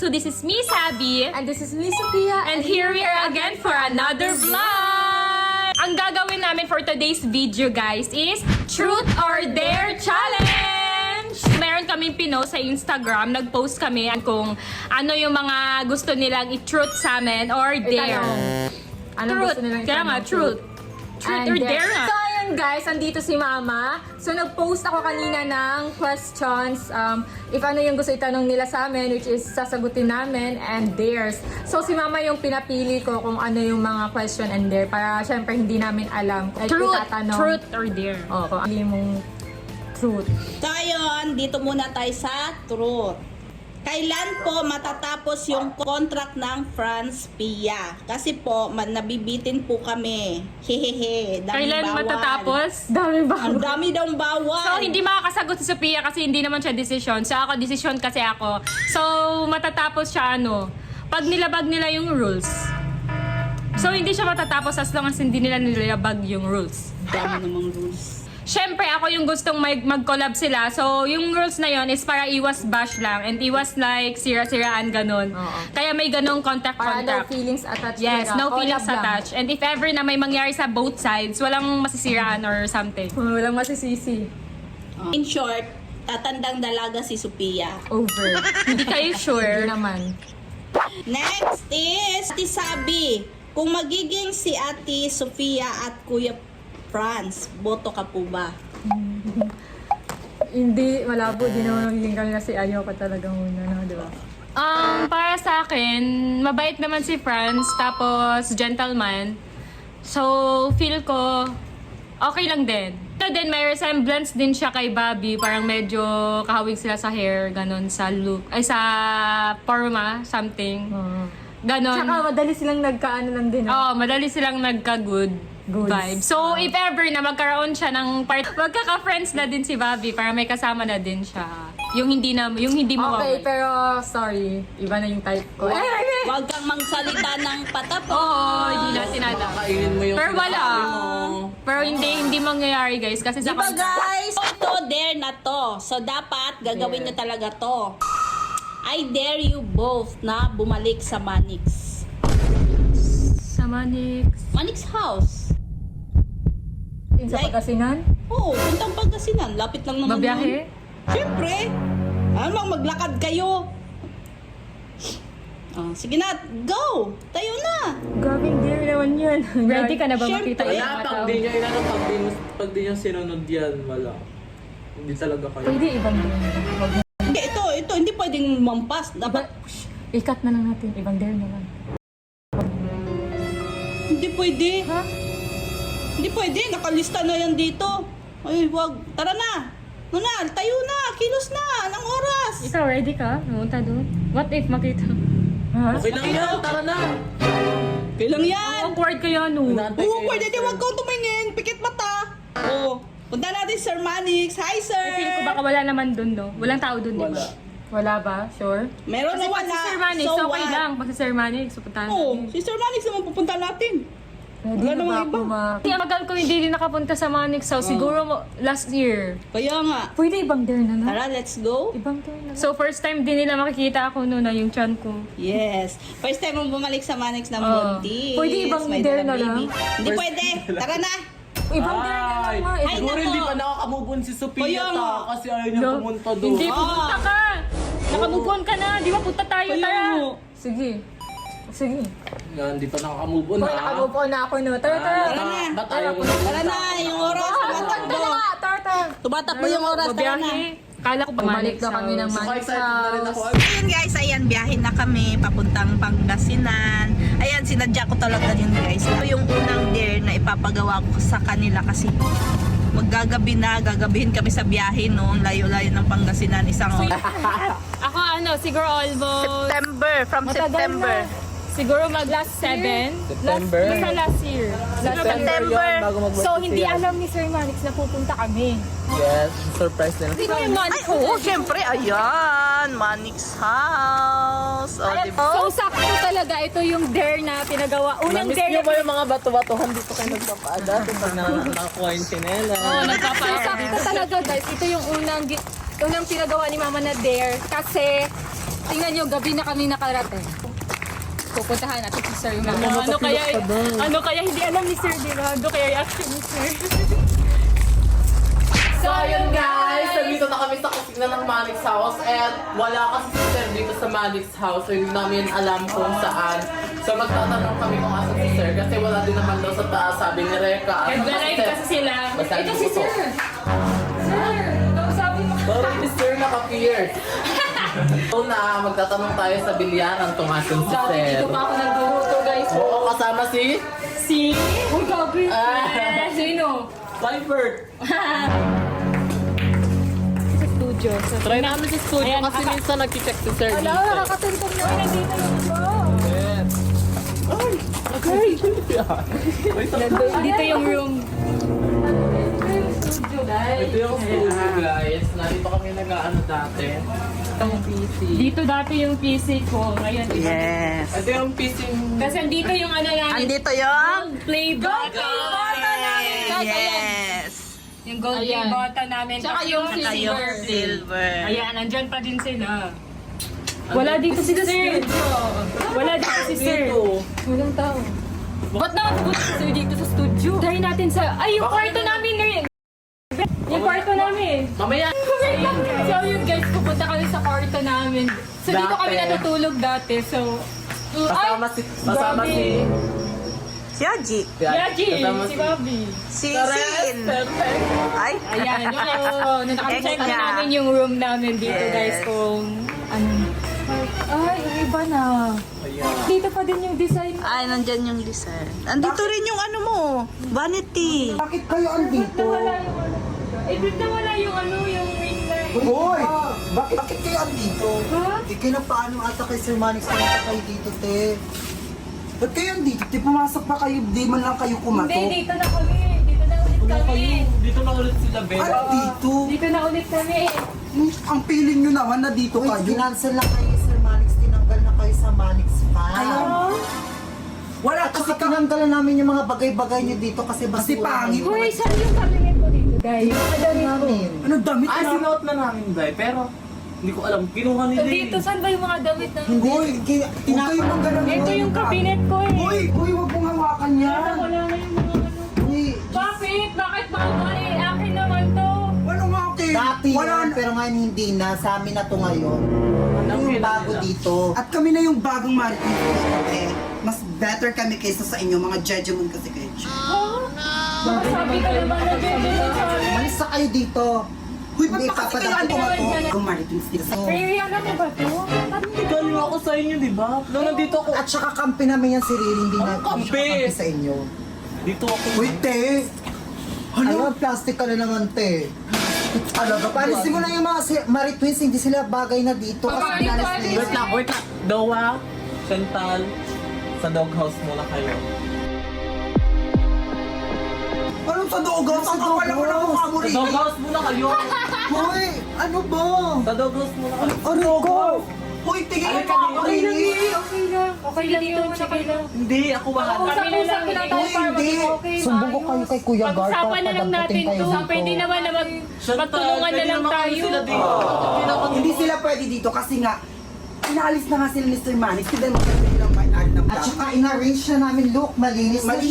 This is me, Sabi. And this is me, Sophia. And here we are again for another vlog! Ang gagawin namin for today's video, guys, is Truth or Dare Challenge! Meron kaming pinost sa Instagram. Nag-post kami kung ano yung mga gusto nilang i-truth sa amin or dare. Anong gusto nilang Kaya nga, truth. Truth or dare nga. So, ayun guys, andito si Mama. So, nag-post ako kanina ng questions. If ano yung gusto itanong nila sa amin, which is sasagutin namin, and dares. So, si Mama yung pinapili ko kung ano yung mga question and dare. Para syempre hindi namin alam. Truth or dare. Oo, kung ano yung truth. So ayun, dito muna tayo sa truth. Kailan po matatapos yung contract ng France Pia? Kasi po, nabibitin po kami. Hehehe. Kailan bawal. matatapos? Dami ba? Ang dami daw bawal. So, hindi makakasagot si Sophia kasi hindi naman siya decision. So, ako, decision kasi ako. So, matatapos siya pag nilabag nila yung rules. So, hindi siya matatapos as long as hindi nila nilabag yung rules. Dami namang rules. Siyempre, ako yung gustong mag-collab sila. So, yung rules na yon is para iwas bash lang and iwas like sira-siraan ganun. Oo. Kaya may ganung Para no contact. feelings attached. Yes, no Collab feelings lang. attached. And if ever na may mangyari sa both sides, walang masisiraan or something. Walang masisisi. In short, tatandang dalaga si Sophia. Over. Hindi kayo Hindi sure? naman. Next is Ate Sabi. Kung magiging si Ate Sophia at Kuya France, boto ka po ba? Hindi, malabo. Di naman magiging kami kasi ayaw ka talaga muna, no? Di ba? Para sa akin, mabait naman si Franz, tapos gentleman. So, feel ko, okay lang din. Ito din, may resemblance din siya kay Bobby. Parang medyo kahawig sila sa hair, ganun, sa look, ay sa forma, something. Ganon. Tsaka madali silang nagkaano lang din. Oo, madali silang nagka-good Goods. vibe. So, if ever na magkaroon siya ng magkaka-friends na din si Bobby para may kasama na din siya. Yung hindi Okay, mawawala. pero sorry. Iba na yung type ko. Huwag kang magsalita ng patapos. Oo, hindi natin alam. Kainin mo yung Pero wala. sinasabi mo. Pero hindi mangyayari, guys. Kasi sa Diba guys? Ito, dare na to. So, dapat gagawin nyo talaga to. I dare you both na bumalik sa Manix. Sa Manix. Manix House. Sa Like- Pagkasinan? Oo, puntang Pangasinan. Lapit lang naman Mabiyahe? yun. Siyempre. Ano, maglakad kayo. Sige na, go! Tayo na! Gagawin din naman yun. Ready ka na ba Siyempre. makita yung Wala, mga pag tao? di nyo inano, pag di nyo sinunod yan, wala. Hindi talaga kayo. Pwede ibang din. Wag na. Ito, hindi pwedeng mampas. Dapat, I-cut na lang natin. Ibang dare na lang. hindi pwede. Ha? Hindi pwede, nakalista na yan dito. Ay, wag. Tara na! Nuna, tayo na! Kilos na! Anong oras? Ikaw, ready ka? Pumunta doon? What if makita? Ha? Okay lang yan, tara na! Kailang yan! Awkward kaya, no? Inaantay Oo, kayo pwede ng di sir. wag kang tumingin. Pikit mata. Oo. Punta natin Sir Manix. Hi, sir! Feel ko baka wala naman doon, no? Walang tao doon, di ba? Wala. Wala ba? Sure? Meron Kasi na pag wala. si Sir Manix, So okay what? lang. Pag si Sir Manix, pupuntahan Oo, natin. si Sir Manix naman pupunta natin. Pwede Wala na ba namang ako iba. Kasi ang magal ko hindi din nakapunta sa Manix House. Siguro last year. Kaya nga. Pwede ibang dare na lang? Tara, let's go. Ibang dare na lang. So, first time din nila makikita ako noon na yung chan ko. Yes. First time mong bumalik sa Manix ng Oo. Buntis. Pwede ibang May dare dalang na lang? baby. Hindi pwede. Tara na. Ibang dare na lang, ma. Ay, Siguro nako. hindi pa nakaka-move on si Sophia Kaya nga. kasi ayaw niya No? pumunta doon. Hindi, pupunta ka! Nakamove on ka na! Di ba punta tayo? Kaya Tara! nga. Sige. Sige. Yan, hindi pa nakaka-move on Hoy, ha. naka-move on na ako, no? Tara, tara. Tara na. Ba't ayaw mo Tara na. Yung oras. Tumatakbo. Tara, tara. Tumatakbo yung oras. Tara na. Mabiyahe. Kala ko Bumalik na kami ng So, Manix excited na rin ako. House. Ayun guys, ayan, biyahe na kami papuntang Pangasinan. Ayan, sinadya ko talaga yun guys. Ito yung unang dare na ipapagawa ko sa kanila kasi maggagabi na, gagabihin kami sa biyahe noon, layo-layo ng Pangasinan, isang Ako siguro almost... from Matagal na. Siguro mag last 7. September. Basta last year. September. Yun, bago mag-work So, si hindi Sian. alam ni Sir Manix na pupunta kami. Yes, surprise nila. Sino yung Ay, oo, syempre, ayan, Manix House. O, diba? So, sakto talaga. Ito yung dare na pinagawa. Unang Namiss dare niyo na ba yung mga bato-batuhan dito kayo nagpapaada? Pag nakakuha yung sinela. Oo, nagpapaasa. Sakto talaga guys, ito yung unang pinagawa ni Mama na dare kasi Tingnan nyo, gabi na kami nakarating. Pupuntahan natin si Sir Mama. Ano kaya hindi alam ni Sir Dirado, kaya i-action ni Sir. So ayun guys, nandito na kami sa kusina ng Manix House at wala kasi si Sir dito sa Manix House so hindi namin alam kung saan. So magtatanong kami kung asan si Sir kasi wala din naman daw sa taas, sabi ni Reka. Nag-live kasi sila. Basta Ito hindi si ko to. Sir. Sir, kausapin mo. Sorry si Sir naka-pierce. So na, magtatanong tayo sa bilyaran kung asan si Dati Sir. dito pa ako nagluto guys. Oo, kasama si Si... Uy, gabi. Sino? Lifebird. Sa studio. Try namin sa studio Ayan, kasi minsan nag-check si Sir Ala, dito. nakakatentong na. Nandito yung iba. Yes. Ay! Okay! Dito yung room. Studio guys. Ito yung studio guys. Nandito kami nag-ano dati. Ang PC. Dito dati yung PC ko. Ngayon, iba. Yes. Ito yung PC. Kasi andito yung ano namin. Andito yung Playbook. yes. Yung gold Ayan. bota namin. Tsaka Tapos yung Saka yung silver. Ayan, nandyan pa din sila. Wala dito si Sir. Wala dito si Sir. Dito. Walang tao. Ba't nakapunta si Sir dito sa studio? Dahil natin sa... Ay, yung kwarto namin na yun. Yung kwarto namin. Mamaya. So yun guys, pupunta kami sa kwarto namin. So dito Dati. kami natutulog dati. So, Kasama si... Kasama si... Si Aji. Yaji, Kasama si Bobby. Si Correct. Sin. Perfect. Ay. ayan. Nakakita Extra. na namin yung room namin dito Yes. guys kung ano. Ay, yung iba na. Ayan. Dito pa din yung design. Ay, nandyan yung design. Andito rin yung ano mo. Vanity. Bakit kayo andito? Eh, ba't nawala yung ano, yung ring light? Hoy! Bakit kayo andito? Paano ata kay Sir Manix na kayo dito, te? Ba't kayo andito? Te, pumasok pa kayo, di man lang kayo kumato. Hindi, dito na kami. Dito na ulit kami. Dito na ulit sila, Ben. Ano dito? Dito na ulit kami. Ang feeling nyo naman na dito Uy, kayo. kinansel na kayo Sir Manix, tinanggal na kayo sa Manix Fan. Kaya, wala At kasi saka tinanggal na namin yung mga bagay-bagay nyo dito kasi Kasi basura pangit. na yun. Uy, saan yung cabinet ko dito guys? Yung damit ko. namin. Ano damit Ay, na? sinuot na namin, Day. Pero, hindi ko alam. Kinuha nila eh. Dito, saan ba yung mga damit na? Hindi, Hoy, huwag kayo mang ganun. Ito yung cabinet ko eh. Hoy, huwag mong hawakan yan. Wala na yung mga ano. Uy, Bakit? Bakit bawal eh? Akin naman to. Ano nga, te? dati Wala yan, na. pero ngayon hindi na. Sa amin na to ngayon. Ano yung bago dito? At kami na yung bagong marketing ko. Mas better kami kaysa sa inyo, mga judgment kasi kayo. Sabi ka naman na dyan sa amin. Malis na kayo dito. Hoy, ba't Hindi, pa kasi kayo papadaan ko andito? to. Bagong marketing dito. Rihanna mo ba to? Galing ako sa inyo, di ba? Nung nandito ako. At saka kampi namin yan si Riri, hindi na kampi? kampi sa inyo. Dito ako. Hoy, te! Ano, plastic ka na naman, te. Alaga, palisin mo na yung mga Maritwins, hindi sila bagay na dito. Kasi pinalis nila Wait lang, wait lang. Dawa, Chantal, sa doghouse muna kayo. Anong sa doghouse? Ang kapal naman ang mukha mo Sa rin. doghouse muna kayo. Hoy, ano ba? Sa doghouse muna kayo. Ano ko? Hoy, tingin Ay, mo ako kanina. rin. Okay lang. Okay lang yun. Sige lang. Hindi, ako bahala. Kami na lang Usap-usap eh. tayo para Hindi. maging okay. Sumbong ko kayo kay Kuya Gar. Pag-usapan na lang natin to. Pwede naman na magtulungan na lang tayo. Sila dito. Hindi ako Hindi sila pwede dito kasi nga, inaalis na nga sila ni Sir Manix. Kasi dahil magkakaroon ng bayad ng At saka in-arrange na namin, look, malinis na